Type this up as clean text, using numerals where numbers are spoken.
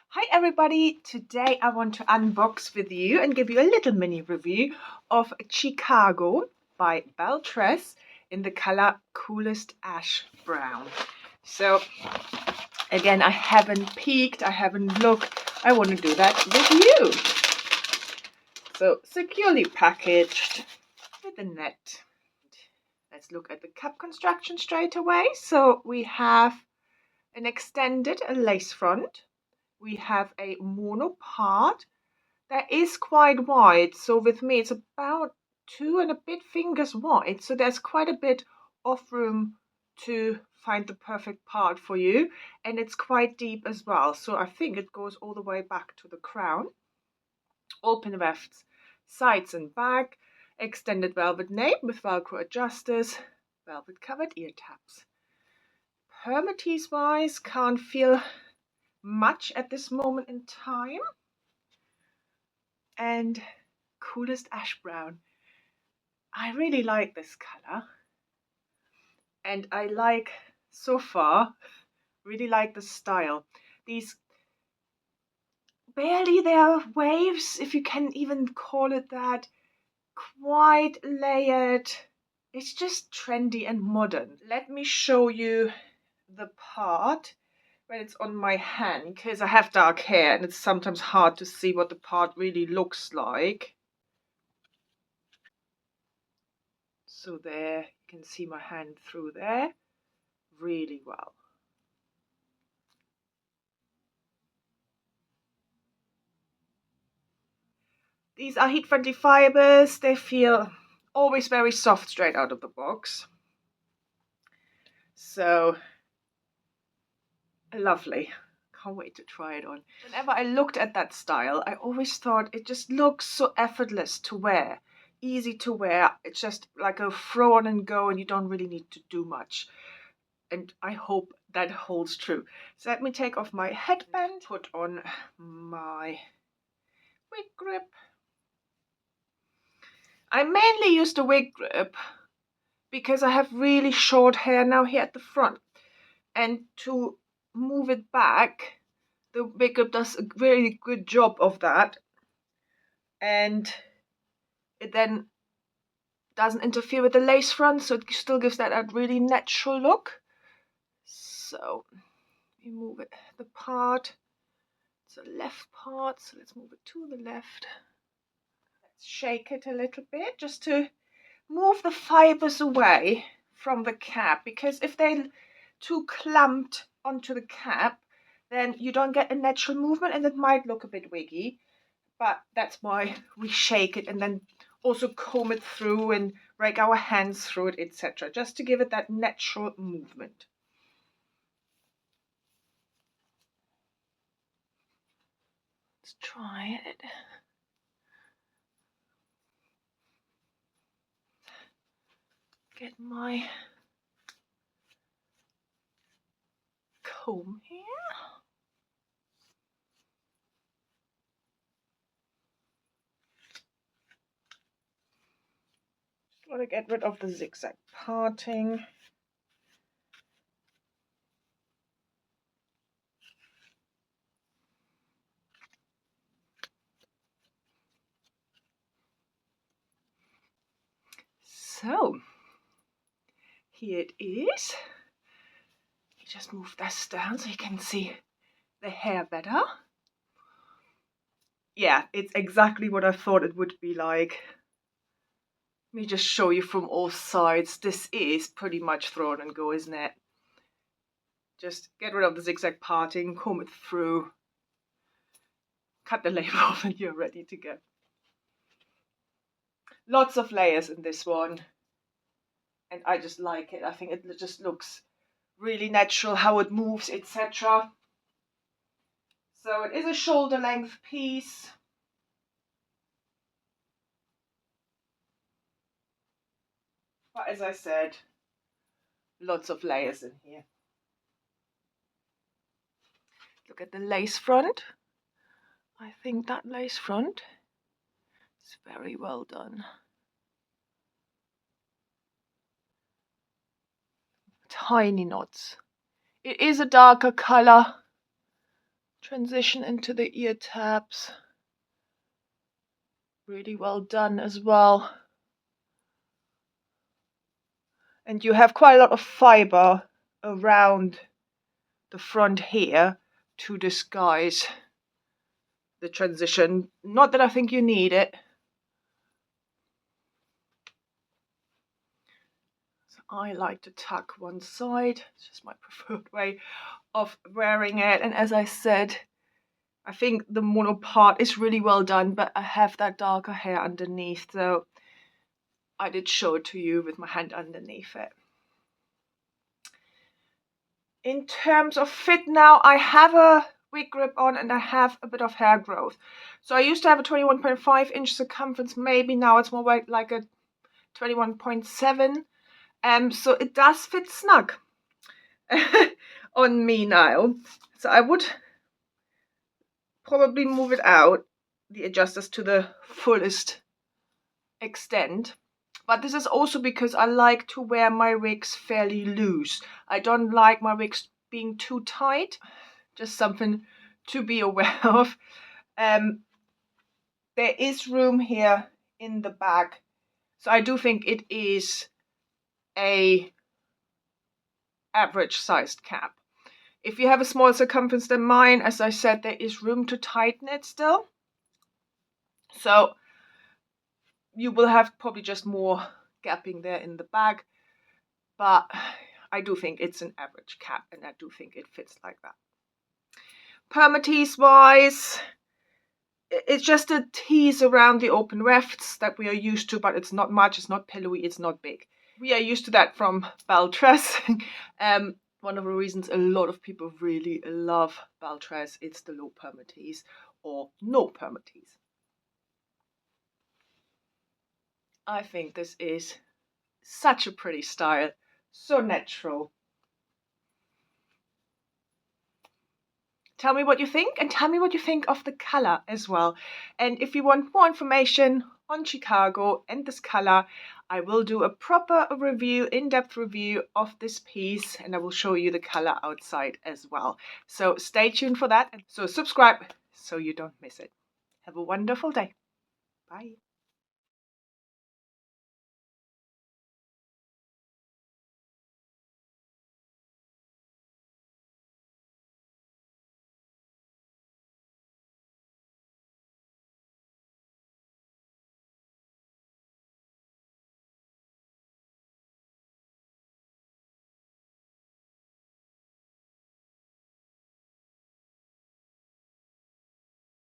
Hi everybody! Today I want to unbox with you and give you a little mini review of Chicago by Belletress in the color Coolest Ash Brown. So again, I haven't peeked, I haven't looked. I want to do that with you. So securely packaged with a net. Let's look at the cup construction straight away. So we have an extended lace front. We have a mono part that is quite wide. So with me, it's about 2 and a bit fingers wide. So there's quite a bit of room to find the perfect part for you. And it's quite deep as well. So I think it goes all the way back to the crown. Open wefts, sides and back. Extended velvet nape with Velcro adjusters. Velvet covered ear tabs. Hermeties wise, can't feel much at this moment in time. And Coolest Ash Brown. I really like this color. And I like, so far, really like the style. These barely there waves, if you can even call it that. Quite layered. It's just trendy and modern. Let me show you the part when it's on my hand, because I have dark hair and it's sometimes hard to see what the part really looks like. So there, you can see my hand through there really well. These are heat-friendly fibers. They feel always very soft straight out of the box. So lovely. Can't wait to try it on. Whenever I looked at that style, I always thought it just looks so effortless to wear. Easy to wear. It's just like a throw on and go and you don't really need to do much. And I hope that holds true. So let me take off my headband, put on my wig grip. I mainly use the wig grip because I have really short hair now here at the front. And to move it back, the wig grip does a really good job of that. And it then doesn't interfere with the lace front, so it still gives that a really natural look. So we move it, the part, it's the left part, so let's move it to the left. Let's shake it a little bit just to move the fibers away from the cap, because if they're too clumped onto the cap, then you don't get a natural movement and it might look a bit wiggy. But that's why we shake it and then also comb it through and rake our hands through it, etc., just to give it that natural movement. Let's try it. Get my comb here. Want to get rid of the zigzag parting. So here it is. Just move this down so you can see the hair better. Yeah, it's exactly what I thought it would be like. Let me just show you from all sides. This is pretty much throw on and go, isn't it? Just get rid of the zigzag parting, comb it through, cut the label off, and you're ready to go. Lots of layers in this one. And I just like it. I think it just looks really natural, how it moves, etc. So it is a shoulder length piece. But as I said, lots of layers in here. Look at the lace front. I think that lace front is very well done. Tiny knots. It is a darker color. transition into the ear tabs. Really well done as well. And you have quite a lot of fiber around the front here to disguise the transition. Not that I think you need it. So I like to tuck one side. It's just my preferred way of wearing it. And as I said, I think the mono part is really well done, but I have that darker hair underneath, so I did show it to you with my hand underneath it. In terms of fit now, I have a wig grip on and I have a bit of hair growth. So I used to have a 21.5 inch circumference, maybe now it's more like a 21.7. So it does fit snug on me now. So I would probably move it out, the adjusters, to the fullest extent. But this is also because I like to wear my wigs fairly loose. I don't like my wigs being too tight. Just something to be aware of. There is room here in the back, so I do think it is a average sized cap. If you have a smaller circumference than mine, as I said, there is room to tighten it still. So you will have probably just more gapping there in the back, but I do think it's an average cap and I do think it fits like that. Permatease wise, it's just a tease around the open wefts that we are used to, but it's not much, it's not pillowy, it's not big. We are used to that from Belletress. One of the reasons a lot of people really love Belletress, it's the low permatease or no permatease. I think this is such a pretty style, so natural. Tell me what you think, and tell me what you think of the color as well. And if you want more information on Chicago and this color, I will do a proper review, in-depth review of this piece, and I will show you the color outside as well. So stay tuned for that. So subscribe so you don't miss it. Have a wonderful day. Bye.